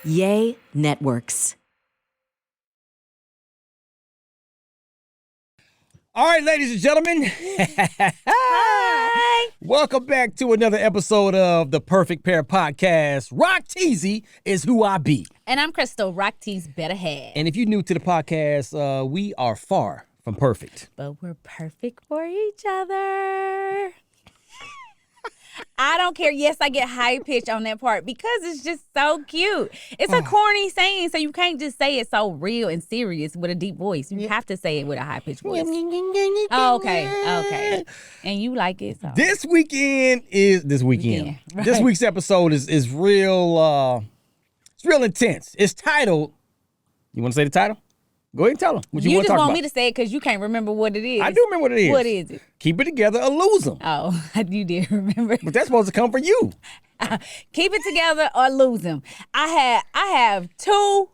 yeanetworks. All right, ladies and gentlemen. Hi. Welcome back to another episode of the Perfect Pair Podcast. Rock-T is who I be. And I'm Krystal, Rock-T's better half. And if you're new to the podcast, we are far from perfect. But we're perfect for each other. I don't care. Yes, I get high pitch on that part because it's just so cute. It's a corny saying, so you can't just say it so real and serious with a deep voice. You have to say it with a high pitched voice. Okay. And you like it, so. This weekend. Right. This week's episode is real. It's real intense. It's titled. You want to say the title? Go ahead and tell them what you want to talk about. You just want me to say it because you can't remember what it is. I do remember what it is. What is it? Keep it together or lose them. Oh, you did remember. But that's supposed to come for you. Keep it together or lose them. I have two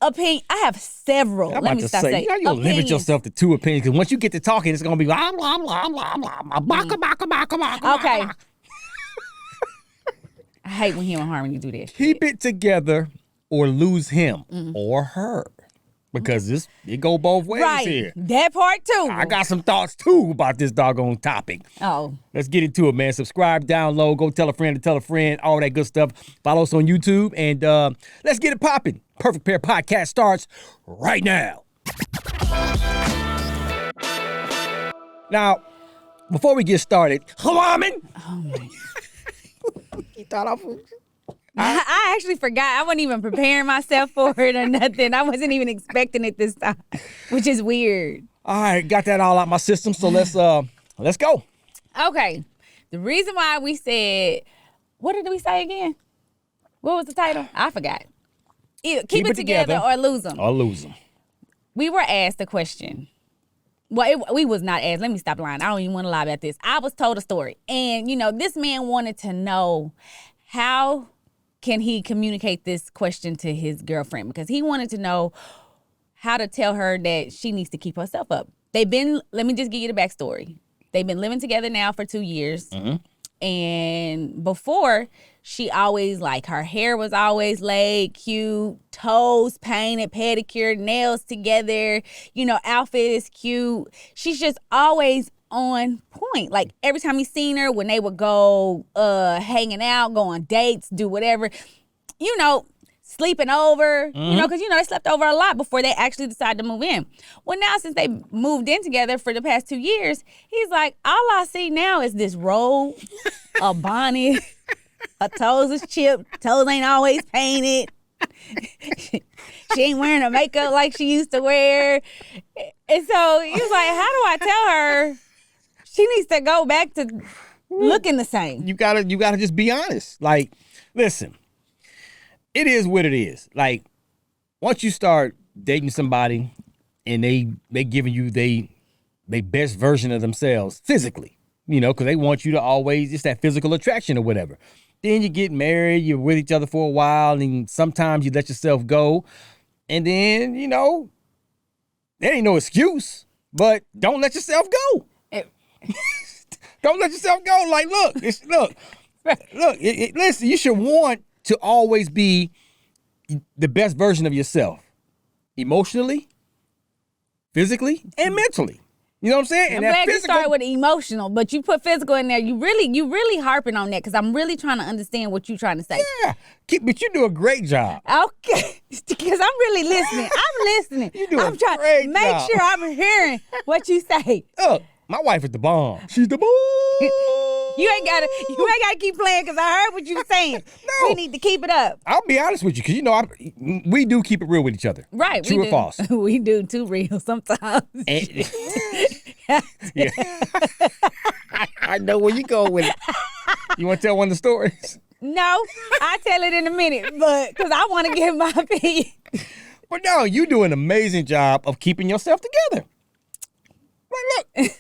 opinions. I have several. I'm Let about me to stop say, saying. you know, you'll limit yourself to two opinions because once you get to talking, it's going to be blah, blah, blah, blah, blah, baka, baka, baka, baka, Okay. baka. I hate when him and Harmony do that. Keep it together or lose him or her. Because it go both ways here. That part too. I got some thoughts too about this doggone topic. Oh. Let's get into it, man. Subscribe, download, go tell a friend to tell a friend, all that good stuff. Follow us on YouTube, and let's get it popping. Perfect Pair Podcast starts right now. Now, before we get started, Harmon. Oh my. You thought I was... I actually forgot. I wasn't even preparing myself for it or nothing. I wasn't even expecting it this time, which is weird. All right, got that all out my system, so let's go. Okay. The reason why we said, what did we say again? What was the title? I forgot. Either keep it together or lose them. Or lose them. We were asked a question. Well, we was not asked. Let me stop lying. I don't even want to lie about this. I was told a story. And, this man wanted to know how can he communicate this question to his girlfriend, because he wanted to know how to tell her that she needs to keep herself up. Let me just give you the backstory. They've been living together now for 2 years. Mm-hmm. And before, she always, her hair was always laid, cute, toes painted, pedicure, nails together, outfit is cute. She's just always on point. Like every time he's seen her, when they would go hanging out, go on dates, do whatever, sleeping over, because they slept over a lot before they actually decided to move in. Well, now since they moved in together for the past 2 years, he's like, all I see now is this robe, a bonnet, her toes is chipped, toes ain't always painted. She ain't wearing her makeup like she used to wear. And so he was like, how do I tell her she needs to go back to looking the same? You gotta just be honest. Listen, it is what it is. Once you start dating somebody and they giving you they best version of themselves physically, because they want you to always, it's that physical attraction or whatever. Then you get married, you're with each other for a while, and sometimes you let yourself go. And then, there ain't no excuse, but don't let yourself go. Don't let yourself go. Listen, you should want to always be the best version of yourself, emotionally, physically, and mentally. You know what I'm saying? I'm glad you started with emotional, but you put physical in there. You really harping on that because I'm really trying to understand what you're trying to say. Yeah, but you do a great job. Okay, because I'm really listening. I'm listening. You do I'm trying to make sure I'm hearing what you say. Look, my wife is the bomb. She's the bomb. You ain't gotta keep playing because I heard what you were saying. No. We need to keep it up. I'll be honest with you because we do keep it real with each other. Right. True or false? We do too real sometimes. Yeah. I know where you go with it. You want to tell one of the stories? No, I'll tell it in a minute, but because I want to give my opinion. But no, you do an amazing job of keeping yourself together.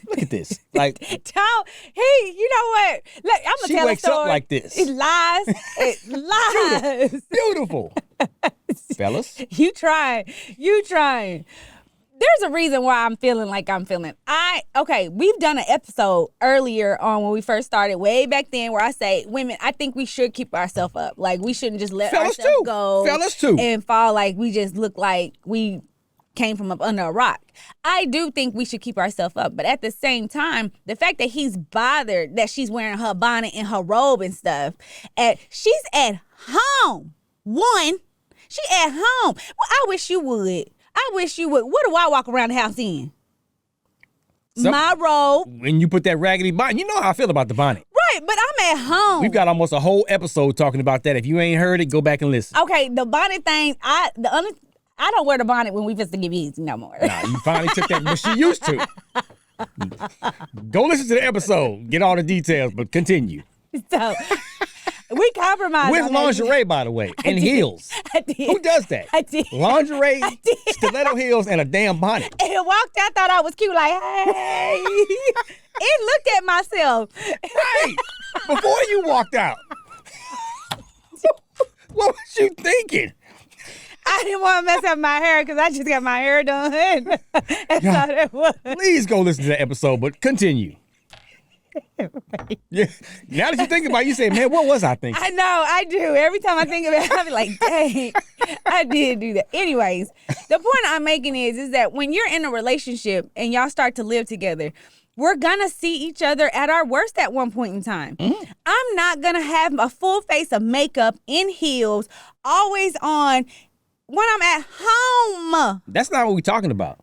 Look at this. Tom, you know what? Look, I'm gonna tell a story. She wakes up like this. It lies. It lies. Beautiful. Fellas. You trying. There's a reason why I'm feeling like I'm feeling. We've done an episode earlier on when we first started, way back then, where I say, women, I think we should keep ourselves up. Like, we shouldn't just let ourselves go. Fellas too. And fall like we just look like we came from up under a rock. I do think we should keep ourselves up. But at the same time, the fact that he's bothered that she's wearing her bonnet and her robe and stuff, and she's at home. One, she at home. Well, I wish you would. What do I walk around the house in? My robe. When you put that raggedy bonnet, you know how I feel about the bonnet. Right, but I'm at home. We've got almost a whole episode talking about that. If you ain't heard it, go back and listen. Okay, the bonnet thing, I don't wear the bonnet when we just to give easy no more. Nah, you finally took that, but she used to. Go listen to the episode. Get all the details, but continue. So... we compromised with lingerie, by the way, and heels. I did. Who does that? I did. Lingerie, I did. stiletto heels, and a damn bonnet. And walked out, thought I was cute, like, hey. And looked at myself. Right. Before you walked out. What was you thinking? I didn't want to mess up my hair because I just got my hair done. That's all that was. Please go listen to that episode, but continue. Right. Yeah. Now that you think about it, you say, man, what was I thinking? I know, I do. Every time I think about it, I be like, dang, I did do that. Anyways, the point I'm making is that when you're in a relationship and y'all start to live together, we're going to see each other at our worst at one point in time. Mm-hmm. I'm not going to have a full face of makeup, in heels, always on when I'm at home. That's not what we're talking about.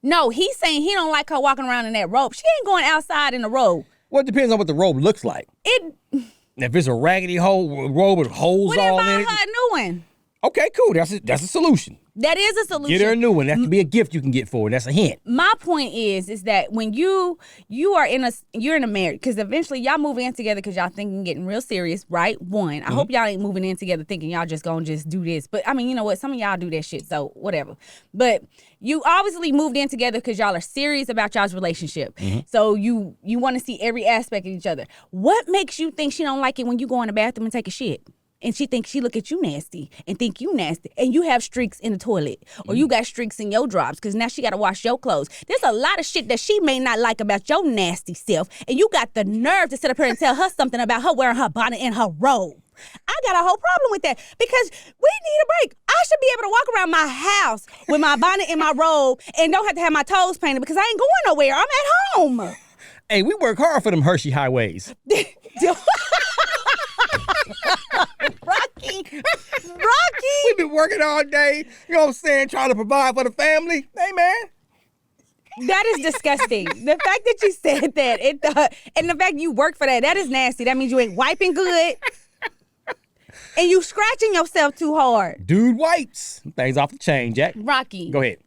No, he's saying he don't like her walking around in that robe. She ain't going outside in the robe. Well, it depends on what the robe looks like. If it's a raggedy robe with holes all in it. Buy her a new one. Okay, cool. That's a solution. That is a solution. Get her a new one. That could be a gift you can get for her. That's a hint. My point is that when you're in a marriage, because eventually y'all move in together because y'all thinking getting real serious, right? One, I hope y'all ain't moving in together thinking y'all just gonna just do this. But I mean, you know what? Some of y'all do that shit, so whatever. But you obviously moved in together because y'all are serious about y'all's relationship. Mm-hmm. So you want to see every aspect of each other. What makes you think she don't like it when you go in the bathroom and take a shit? And she thinks she look at you nasty and think you nasty. And you have streaks in the toilet. Or you got streaks in your drops because now she got to wash your clothes. There's a lot of shit that she may not like about your nasty self. And you got the nerve to sit up here and tell her something about her wearing her bonnet and her robe. I got a whole problem with that because we need a break. I should be able to walk around my house with my bonnet and my robe and don't have to have my toes painted because I ain't going nowhere. I'm at home. Hey, we work hard for them Hershey highways. Rocky. We've been working all day, you know what I'm saying, trying to provide for the family. Hey, man. That is disgusting. The fact that you said that, and the fact you work for that is nasty. That means you ain't wiping good. And you scratching yourself too hard. Dude wipes. Things off the chain, Jack. Rocky. Go ahead.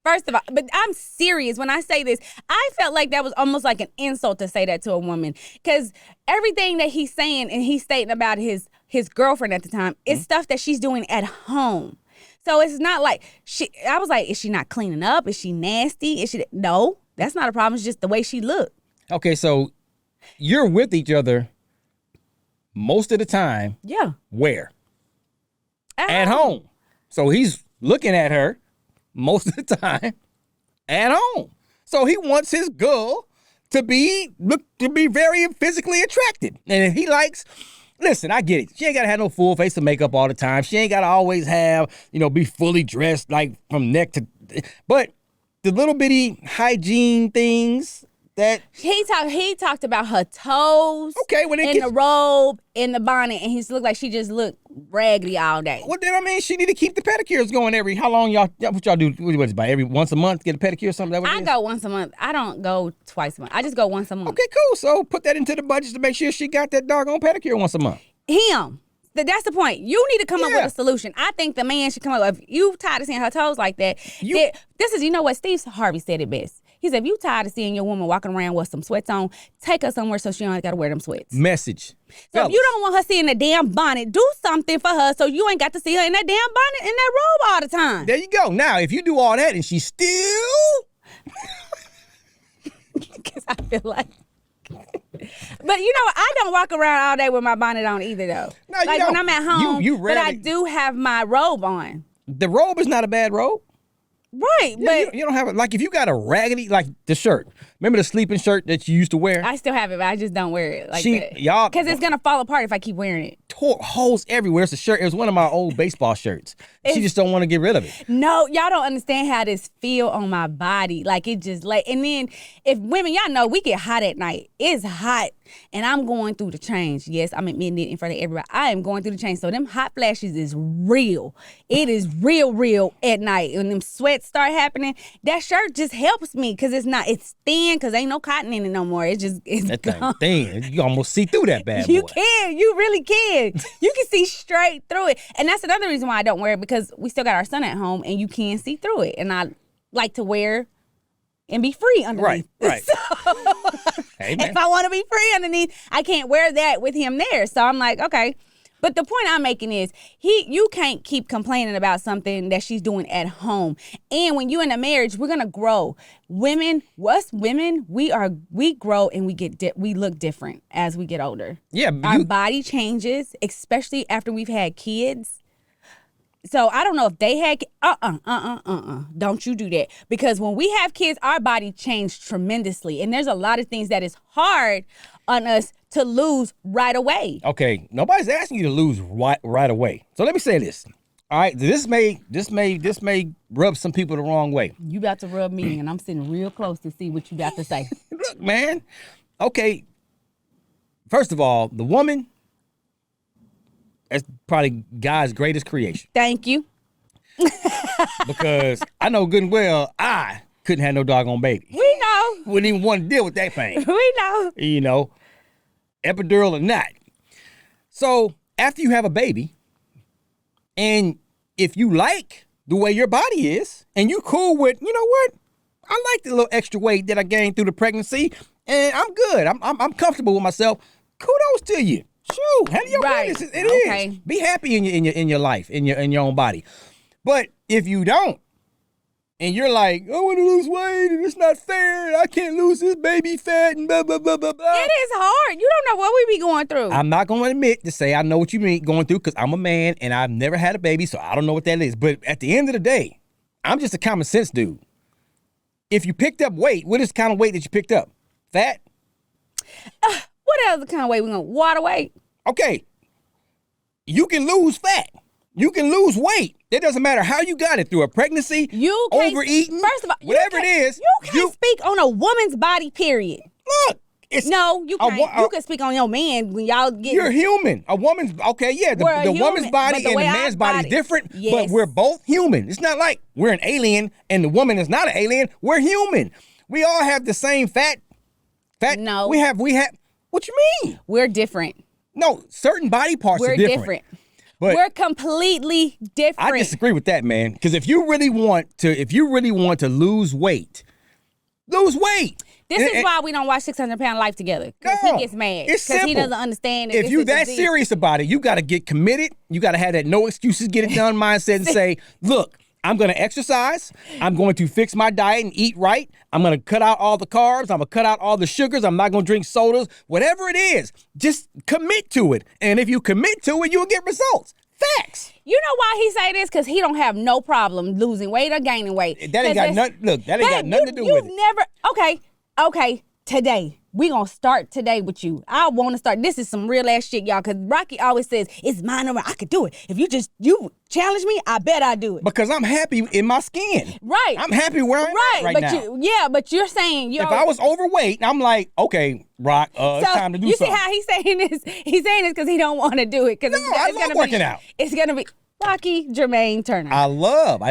First of all, but I'm serious when I say this. I felt like that was almost like an insult to say that to a woman. Because everything that he's saying and he's stating about his girlfriend at the time is stuff that she's doing at home. So it's not like I was like, is she not cleaning up? Is she nasty? No, that's not a problem. It's just the way she looked. Okay, so you're with each other most of the time. Yeah. Where? At home. So he's looking at her most of the time at home. So he wants his girl to be very physically attracted. And if he likes, listen, I get it. She ain't got to have no full face of makeup all the time. She ain't got to always have, be fully dressed like from neck to, but the little bitty hygiene things that he talked about her toes. Okay, the robe, in the bonnet, and he looked like she just looked raggedy all day. Well, then she need to keep the pedicures going how long what y'all do? What is it, about every once a month get a pedicure or something? I go once a month. I don't go twice a month. I just go once a month. Okay, cool. So put that into the budget to make sure she got that doggone pedicure once a month. Him. That's the point. You need to come up with a solution. I think the man should come up with, if you tired of seeing her toes like that, you know what? Steve Harvey said it best. He said, if you tired of seeing your woman walking around with some sweats on, take her somewhere so she don't got to wear them sweats. Message. So Fellas. if you don't want her seeing the damn bonnet, do something for her so you ain't got to see her in that damn bonnet and that robe all the time. There you go. Now, if you do all that and she's still... Because I feel like... But I don't walk around all day with my bonnet on either, though. No, you don't. When I'm at home, you but I do have my robe on. The robe is not a bad robe. Right, Yeah, but you don't have it. Like if you got a raggedy, like the shirt. Remember the sleeping shirt that you used to wear? I still have it, but I just don't wear it like that. Y'all, because it's gonna fall apart if I keep wearing it. tore holes everywhere. It's a shirt. It was one of my old baseball shirts. She just don't want to get rid of it. No, y'all don't understand how this feel on my body. Like it just like, and then if women, y'all know we get hot at night. It's hot, and I'm going through the change. Yes, I'm admitting it in front of everybody. I am going through the change. So them hot flashes is real. It is real at night. When them sweats start happening, that shirt just helps me because it's thin because ain't no cotton in it no more. It's That gone. thing thin. You almost see through that bad boy. You can. You really can. You can see straight through it. And that's another reason why I don't wear it, because we still got our son at home and you can see through it. And I like to wear and be free underneath. Right. So, Hey, man. if I want to be free underneath, I can't wear that with him there. So I'm like, okay. But the point I'm making is you can't keep complaining about something that she's doing at home. And when you're in a marriage, we're gonna grow. Us women, we grow and we look different as we get older. Yeah, Our body changes, especially after we've had kids. So I don't know if they had don't you do that, because when we have kids, our body changed tremendously, and there's a lot of things that is hard on us to lose right away. Okay, nobody's asking you to lose right away. So let me say this. All right, this may rub some people the wrong way. You about to rub me, and I'm sitting real close to see what you got to say. Look, man. Okay. First of all, the woman, that's probably God's greatest creation. Thank you. Because I know good and well I couldn't have no doggone baby. We know. Wouldn't even want to deal with that thing. We know. You know, epidural or not. So after you have a baby, and if you like the way your body is, and you cool with, you know what, I like the little extra weight that I gained through the pregnancy, and I'm good. I'm comfortable with myself. Kudos to you. Shoot, handle your business. It is. Be happy in your life, in your own body. But if you don't, and you're like, I want to lose weight, and it's not fair, and I can't lose this baby fat, and blah, blah, blah, blah, blah. It is hard. You don't know what we be going through. I'm not going to admit to say I know what you mean going through, because I'm a man, and I've never had a baby, so I don't know what that is. But at the end of the day, I'm just a common sense dude. If you picked up weight, what is the kind of weight that you picked up? Fat? What else kind of weight we going to? Water weight? Okay. You can lose fat. You can lose weight. It doesn't matter how you got it, through a pregnancy, You can't, overeating, first of all, whatever it is. You can't speak on a woman's body, period. Look, it's No, you can't. You can speak on your man when y'all get. You're human. A woman's okay, yeah. The We're woman's human, body but the and the way our man's body is body- different, but Yes. we're both human. It's not like we're an alien and the woman is not an alien. We're human. We all have the same fat. No. We have. What you mean? We're different. No, certain body parts We're are different. But We're completely different. I disagree with that, man. Because if you really want to lose weight, lose weight. This is why we don't watch 600-Pound Life together. Because No, he gets mad. it's Because he simple. doesn't understand that If this you is that disease. serious about it, you got to get committed. You got to have that no excuses, get it done mindset and say, look, I'm going to exercise. I'm going to fix my diet and eat right. I'm going to cut out all the carbs. I'm going to cut out all the sugars. I'm not going to drink sodas. Whatever it is, just commit to it. And if you commit to it, you'll get results. Facts. You know why he say this? Because he don't have no problem losing weight or gaining weight. That ain't got nothing. Look, that ain't got nothing to do with it. You've never. Okay. Today. We gonna start today with you. I want to start. This is some real ass shit, y'all. Because Rocky always says, it's mine or I could do it. If you challenge me, I bet I do it. Because I'm happy in my skin. Right. I'm happy where I'm at right now. But you're saying if I was overweight, I'm like, okay, Rock, it's time to do something. You see how he's saying this? He's saying this because he don't want to do it. Because I love working out. It's gonna be Rocky Jermaine Turner. I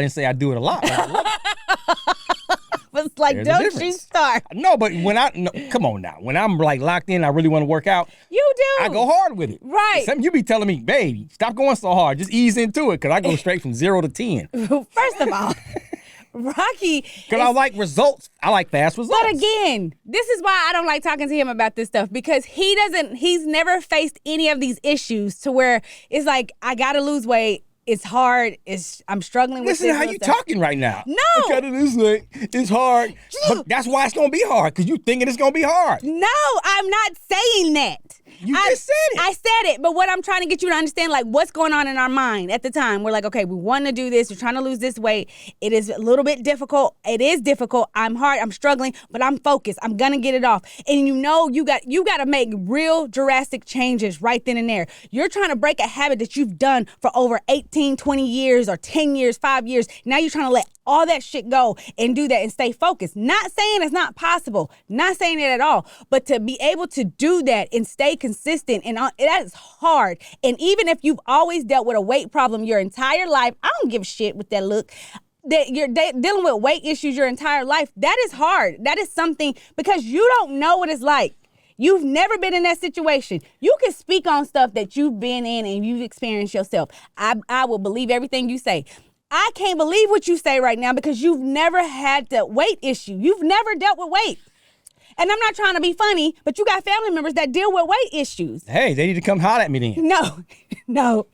didn't say I do it a lot. But I love it. It's like, There's a don't you difference. start. No, but come on now. When I'm like locked in, I really want to work out. You do. I go hard with it. Right. Some you be telling me, baby, stop going so hard. Just ease into it, because I go straight from 0 to 10. First of all, Rocky. Because I like results. I like fast results. But again, this is why I don't like talking to him about this stuff, because he's never faced any of these issues to where it's like, I gotta lose weight. It's hard. I'm struggling with Listen this. to how you talking right now. No. I gotta lose weight. It's hard. But that's why it's gonna be hard, because you thinking it's gonna be hard. No, I'm not saying that. You just said it. I said it, but what I'm trying to get you to understand, like, what's going on in our mind at the time. We're like, okay, we want to do this. We're trying to lose this weight. It is a little bit difficult. It is difficult. I'm struggling, but I'm focused. I'm going to get it off. And you got to make real drastic changes right then and there. You're trying to break a habit that you've done for over 18, 20 years or 10 years, 5 years. Now you're trying to let all that shit go and do that and stay focused. Not saying it's not possible. Not saying it at all. But to be able to do that and stay consistent, and that is hard. And even if you've always dealt with a weight problem your entire life, I don't give a shit with that look. That you're dealing with weight issues your entire life, that is hard. That is something, because you don't know what it's like. You've never been in that situation. You can speak on stuff that you've been in and you've experienced yourself. I will believe everything you say. I can't believe what you say right now because you've never had the weight issue. You've never dealt with weight. And I'm not trying to be funny, but you got family members that deal with weight issues. Hey, they need to come holler at me then. No.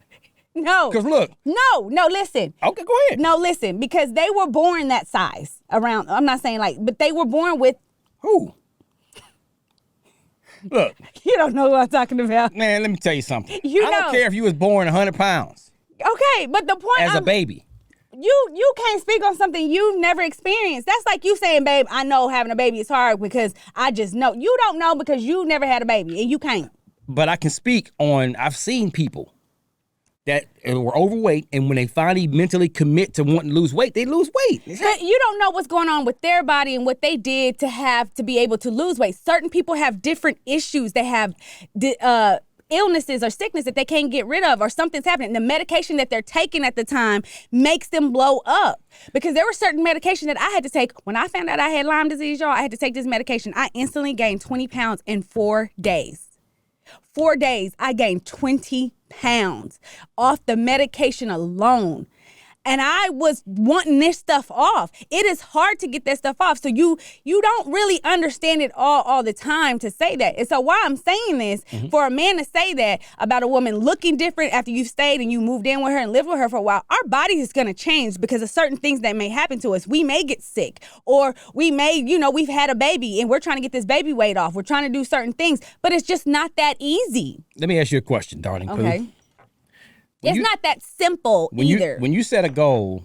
Because look. No, listen. Okay, go ahead. No, listen, because they were born that size around. I'm not saying but they were born with. Who? Look. You don't know what I'm talking about. Man, let me tell you something. I don't care if you was born 100 pounds. Okay, but the point as a baby. You can't speak on something you've never experienced. That's like you saying, babe, I know having a baby is hard because I just know. You don't know because you never had a baby and you can't. But I can speak on, I've seen people that were overweight, and when they finally mentally commit to wanting to lose weight, they lose weight. You don't know what's going on with their body and what they did to be able to lose weight. Certain people have different issues. They have illnesses or sickness that they can't get rid of, or something's happening. The medication that they're taking at the time makes them blow up. Because there were certain medication that I had to take. When I found out I had Lyme disease, y'all, I had to take this medication. I instantly gained 20 pounds in 4 days. 4 days, I gained 20 pounds off the medication alone. And I was wanting this stuff off. It is hard to get that stuff off. So you don't really understand it all the time to say that. And so why I'm saying this, for a man to say that about a woman looking different after you've stayed and you moved in with her and lived with her for a while, our body is going to change because of certain things that may happen to us. We may get sick, or we may, we've had a baby and we're trying to get this baby weight off. We're trying to do certain things, but it's just not that easy. Let me ask you a question, darling. Okay. Pooh. It's not that simple either. When you set a goal,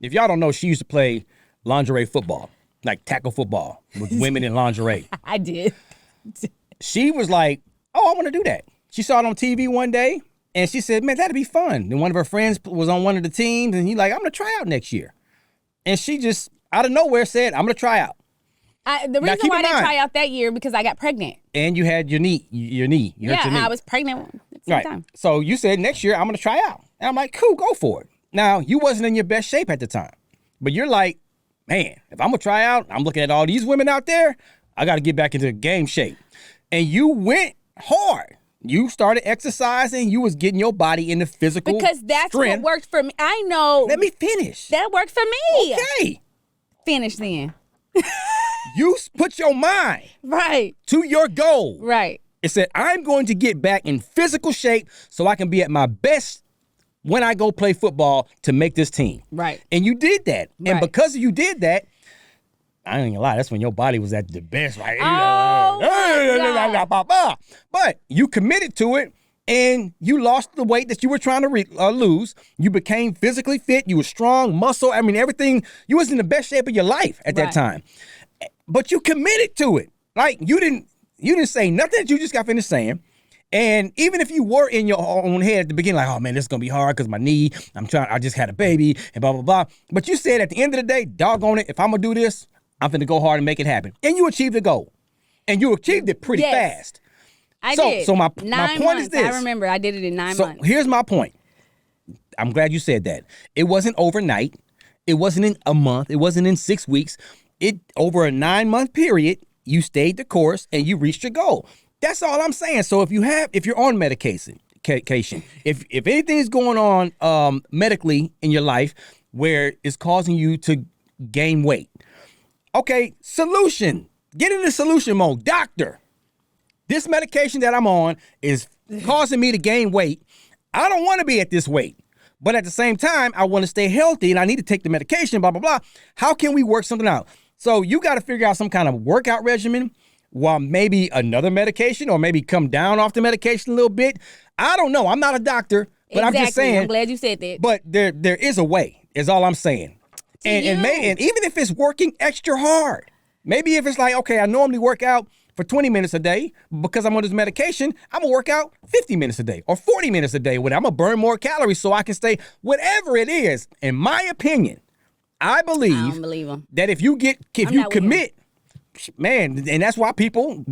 if y'all don't know, she used to play lingerie football, like tackle football with women in lingerie. I did. She was like, oh, I want to do that. She saw it on TV one day, and she said, man, that'd be fun. And one of her friends was on one of the teams, and he's like, I'm going to try out next year. And she just, out of nowhere, said, I'm going to try out. The reason why I didn't try out that year, because I got pregnant. And you had your knee. You hurt your knee. I was pregnant at the same time. So you said next year I'm going to try out. And I'm like, cool, go for it. Now, you wasn't in your best shape at the time. But you're like, man, if I'm going to try out, I'm looking at all these women out there, I got to get back into game shape. And you went hard. You started exercising. You was getting your body into physical because that's strength. What worked for me. I know. Let me finish. That worked for me. Okay. Finish then. You put your mind to your goal. Right. It said, I'm going to get back in physical shape so I can be at my best when I go play football to make this team. Right. And you did that. Right. And because you did that, I ain't gonna lie, that's when your body was at the best. Right? Oh, but you committed to it, and you lost the weight that you were trying to lose. You became physically fit. You were strong, muscle. I mean, everything. You was in the best shape of your life at that time. But you committed to it. Like, you didn't say nothing that you just got finished saying. And even if you were in your own head at the beginning, like, oh man, this is gonna be hard because my knee, I just had a baby and blah, blah, blah. But you said at the end of the day, doggone it, if I'm gonna do this, I'm gonna go hard and make it happen. And you achieved the goal. And you achieved it pretty fast. I did. So my point is this. I remember I did it in 9 months. So here's my point. I'm glad you said that. It wasn't overnight. It wasn't in a month. It wasn't in 6 weeks. Over a 9-month period, you stayed the course and you reached your goal. That's all I'm saying. So if you're on medication, if anything is going on medically in your life where it's causing you to gain weight, okay, solution. Get into solution mode. Doctor, this medication that I'm on is causing me to gain weight. I don't want to be at this weight. But at the same time, I want to stay healthy and I need to take the medication, blah, blah, blah. How can we work something out? So you got to figure out some kind of workout regimen, while maybe another medication or maybe come down off the medication a little bit. I don't know. I'm not a doctor, but I'm just saying. I'm glad you said that. But there is a way, is all I'm saying. And even if it's working extra hard, maybe if it's like, okay, I normally work out for 20 minutes a day, because I'm on this medication, I'm gonna work out 50 minutes a day or 40 minutes a day. I'm gonna burn more calories so I can stay, whatever it is. In my opinion, I don't believe him. That if you commit, man, and that's why people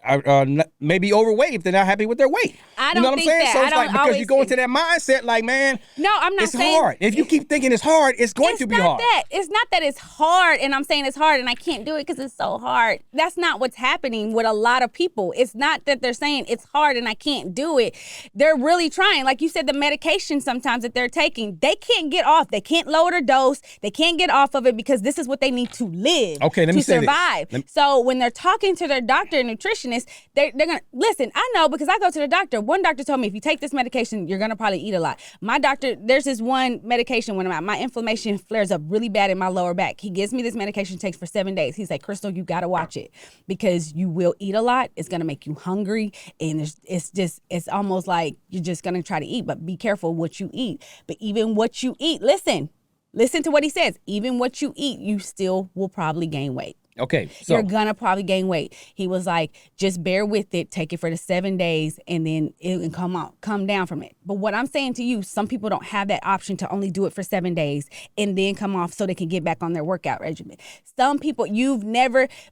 are maybe overweight if they're not happy with their weight. I don't think that. So it's like, because you go into that mindset like, man, no, I'm not saying it's hard. If you keep thinking it's hard, it's going to be hard. It's not that it's hard, and I'm saying it's hard and I can't do it because it's so hard. That's not what's happening with a lot of people. It's not that they're saying it's hard and I can't do it. They're really trying. Like you said, the medication sometimes that they're taking, they can't get off. They can't lower their dose. They can't get off of it because this is what they need to live. Okay, let me say survive. So when they're talking to their doctor and nutritionist, they're gonna listen. I know because I go to the doctor. One doctor told me if you take this medication, you're gonna probably eat a lot. My doctor, there's this one medication when my inflammation flares up really bad in my lower back. He gives me this medication, takes for 7 days. He's like, Krystal, you gotta watch it because you will eat a lot. It's gonna make you hungry, and it's almost like you're just gonna try to eat. But be careful what you eat. But even what you eat, listen to what he says. Even what you eat, you still will probably gain weight. Okay, so you're gonna probably gain weight. He was like, just bear with it, take it for the 7 days, and then it can come down from it. But what I'm saying to you, some people don't have that option to only do it for 7 days and then come off so they can get back on their workout regimen. Some people,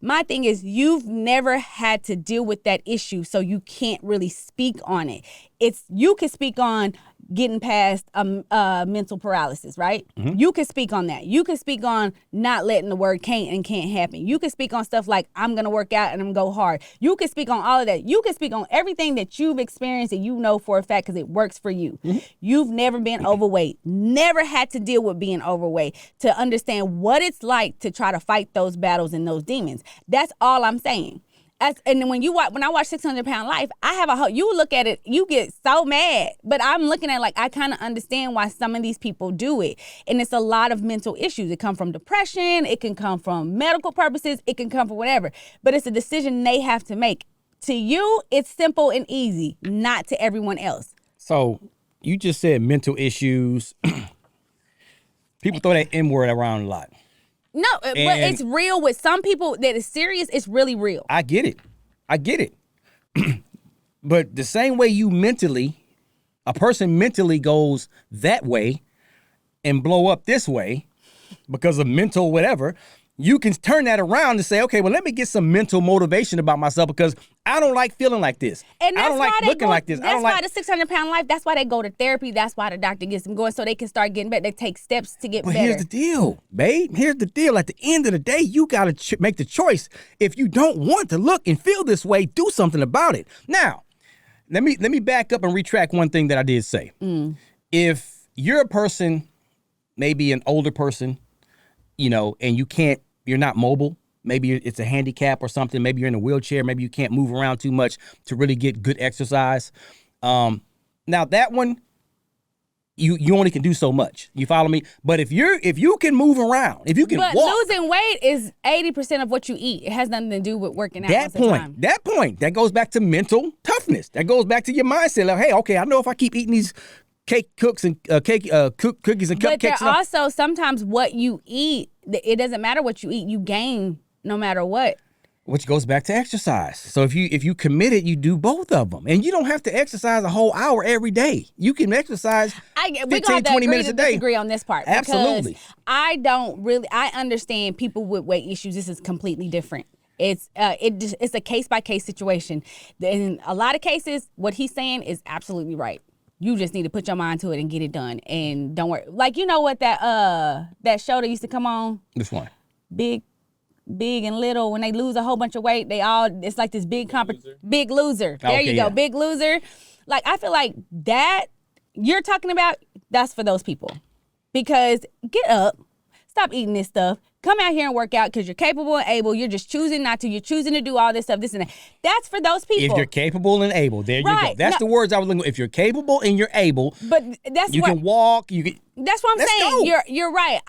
my thing is, you've never had to deal with that issue, so you can't really speak on it. You can speak on getting past mental paralysis, right? Mm-hmm. You can speak on that. You can speak on not letting the word can't happen. You can speak on stuff like, I'm going to work out and I'm going to go hard. You can speak on all of that. You can speak on everything that you've experienced and you know for a fact because it works for you. Mm-hmm. You've never been overweight, never had to deal with being overweight to understand what it's like to try to fight those battles and those demons. That's all I'm saying. And when I watch 600 Pound Life, I have you look at it, you get so mad, but I'm looking at I kind of understand why some of these people do it. And it's a lot of mental issues. It come from depression. It can come from medical purposes. It can come from whatever, but it's a decision they have to make. To you, it's simple and easy, not to everyone else. So you just said mental issues. People throw that N word around a lot. No, but it's real with some people that is serious. It's really real. I get it. But the same way a person mentally goes that way and blow up this way because of mental whatever, you can turn that around and say, okay, well, let me get some mental motivation about myself because I don't like feeling like this. And that's I don't like looking like this. That's why the 600 Pound Life, that's why they go to therapy. That's why the doctor gets them going so they can start getting better. They take steps to get better. But here's the deal, babe. Here's the deal. At the end of the day, you got to make the choice. If you don't want to look and feel this way, do something about it. Now, let me back up and retract one thing that I did say. If you're a person, maybe an older person, and you're not mobile. Maybe it's a handicap or something. Maybe you're in a wheelchair. Maybe you can't move around too much to really get good exercise. Now that one, you only can do so much. You follow me? But if you can move around, if you can walk. But losing weight is 80% of what you eat. It has nothing to do with working out. That point, that goes back to mental toughness. That goes back to your mindset. Like, hey, okay, I know if I keep eating these cookies and cupcakes. But there also sometimes what you eat, it doesn't matter what you eat, you gain no matter what. Which goes back to exercise. So if you committed, you do both of them. And you don't have to exercise a whole hour every day. You can exercise 15, 20 minutes a day. Disagree on this part. Absolutely. I understand people with weight issues. This is completely different. It's a case-by-case situation. In a lot of cases, what he's saying is absolutely right. You just need to put your mind to it and get it done. And don't worry. Like, you know what that show that used to come on? Which one? Big and Little. When they lose a whole bunch of weight, it's like this big Big Loser. There you go. Yeah. Big Loser. Like, I feel like that you're talking about, that's for those people. Because get up, stop eating this stuff, come out here and work out because you're capable and able. You're just choosing not to. You're choosing to do all this stuff, this and that. That's for those people. If you're capable and able, there you go. That's the words I was looking for. If you're capable and you're able, but you can walk. You can. That's what I'm saying. Go. You're right.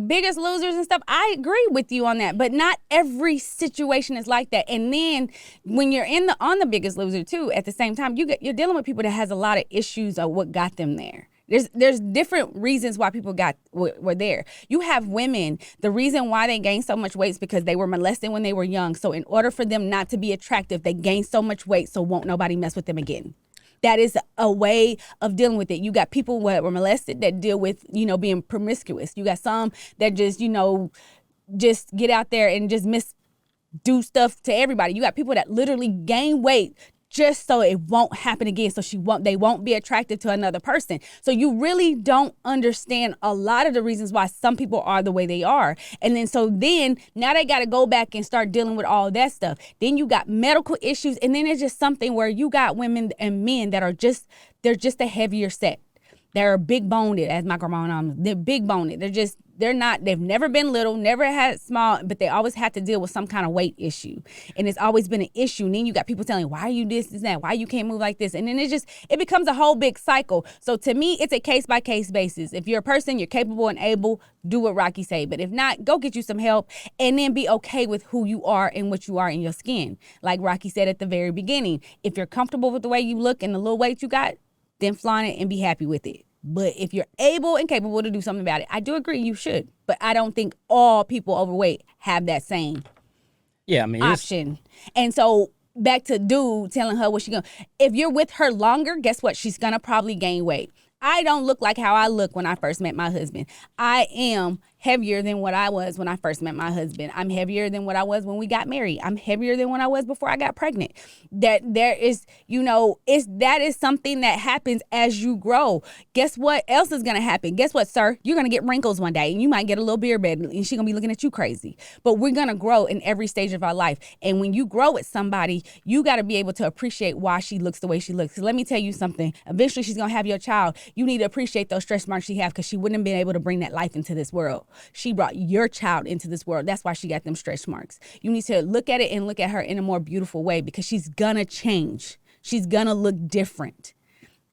Biggest Losers and stuff. I agree with you on that, but not every situation is like that. And then when you're on the Biggest Loser too, at the same time, you're dealing with people that has a lot of issues of what got them there. There's different reasons why people were there. You have women, the reason why they gained so much weight is because they were molested when they were young. So in order for them not to be attractive, they gained so much weight so won't nobody mess with them again. That is a way of dealing with it. You got people that were molested that deal with, being promiscuous. You got some that just, just get out there and just do stuff to everybody. You got people that literally gain weight just so it won't happen again. So they won't be attractive to another person. So you really don't understand a lot of the reasons why some people are the way they are. And then now they got to go back and start dealing with all that stuff. Then you got medical issues. And then it's just something where you got women and men that they're just a heavier set. They're big boned, as my grandma, they're big boned. They've never been little, never had small, but they always had to deal with some kind of weight issue. And it's always been an issue. And then you got people telling, why are you this, that? Why you can't move like this? And then it becomes a whole big cycle. So to me, it's a case by case basis. If you're a person, you're capable and able, do what Rock-T say. But if not, go get you some help and then be okay with who you are and what you are in your skin. Like Rock-T said at the very beginning, if you're comfortable with the way you look and the little weight you got, then flaunt it and be happy with it. But if you're able and capable to do something about it, I do agree you should. But I don't think all people overweight have that same option. And so back to dude telling her what if you're with her longer, guess what? She's going to probably gain weight. I don't look like how I look when I first met my husband. I am heavier than what I was when I first met my husband. I'm heavier than what I was when we got married. I'm heavier than when I was before I got pregnant. That there is, that is something that happens as you grow. Guess what else is going to happen? Guess what, sir? You're going to get wrinkles one day and you might get a little beard bed and she's going to be looking at you crazy. But we're going to grow in every stage of our life. And when you grow with somebody, you got to be able to appreciate why she looks the way she looks. So let me tell you something. Eventually she's going to have your child. You need to appreciate those stretch marks she have because she wouldn't have been able to bring that life into this world. She brought your child into this world. That's why she got them stretch marks. You need to look at it and look at her in a more beautiful way because she's gonna change. She's gonna look different.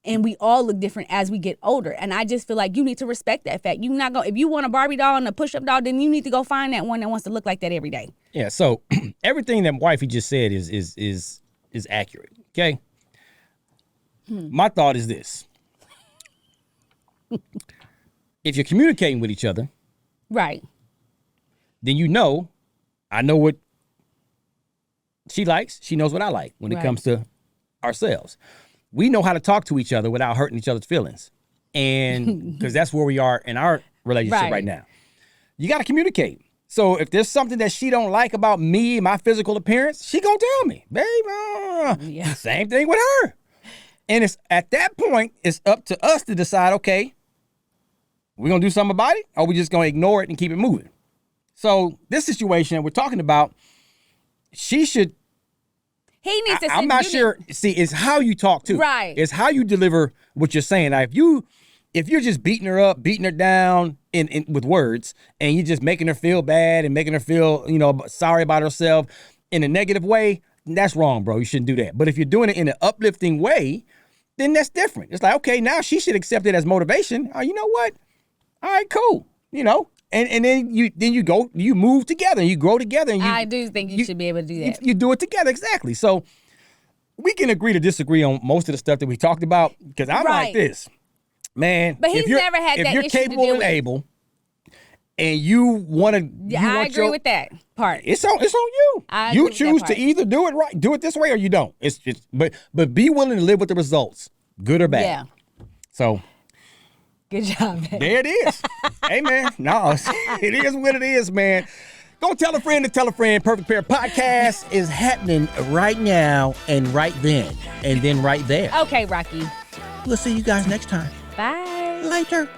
And we all look different as we get older. And I just feel like you need to respect that fact. You're not gonna, if you want a Barbie doll and a push-up doll, then you need to go find that one that wants to look like that every day. Yeah, so everything that wifey just said is accurate. Okay? My thought is this. If you're communicating with each other, right, then I know what she likes. She knows what I like when it comes to ourselves. We know how to talk to each other without hurting each other's feelings. And because that's where we are in our relationship right now. You got to communicate. So if there's something that she don't like about me, my physical appearance, she gonna tell me, babe, same thing with her. And it's at that point, it's up to us to decide, okay, we're going to do something about it, or we just going to ignore it and keep it moving. So this situation that we're talking about, she should. He needs to. I'm not sure. See, it's how you talk too. Right. It's how you deliver what you're saying. Now, if you're just beating her up, beating her down in with words, and you're just making her feel bad and making her feel, sorry about herself in a negative way, that's wrong, bro. You shouldn't do that. But if you're doing it in an uplifting way, then that's different. It's like, okay, now she should accept it as motivation. Oh, you know what? All right, cool. And then you move together and you grow together. And I do think you should be able to do that. You do it together, exactly. So we can agree to disagree on most of the stuff that we talked about because I'm like this, man. But he's never had that issue. If you're capable and able, and you want to, I agree with that part. It's on you. You choose to either do it right, do it this way, or you don't. But be willing to live with the results, good or bad. Yeah. So. Good job, man. There it is. Hey, man. No, it is what it is, man. Go tell a friend to tell a friend. Perfect Pair Podcast is happening right now and right then. And then right there. Okay, Rocky. We'll see you guys next time. Bye. Later.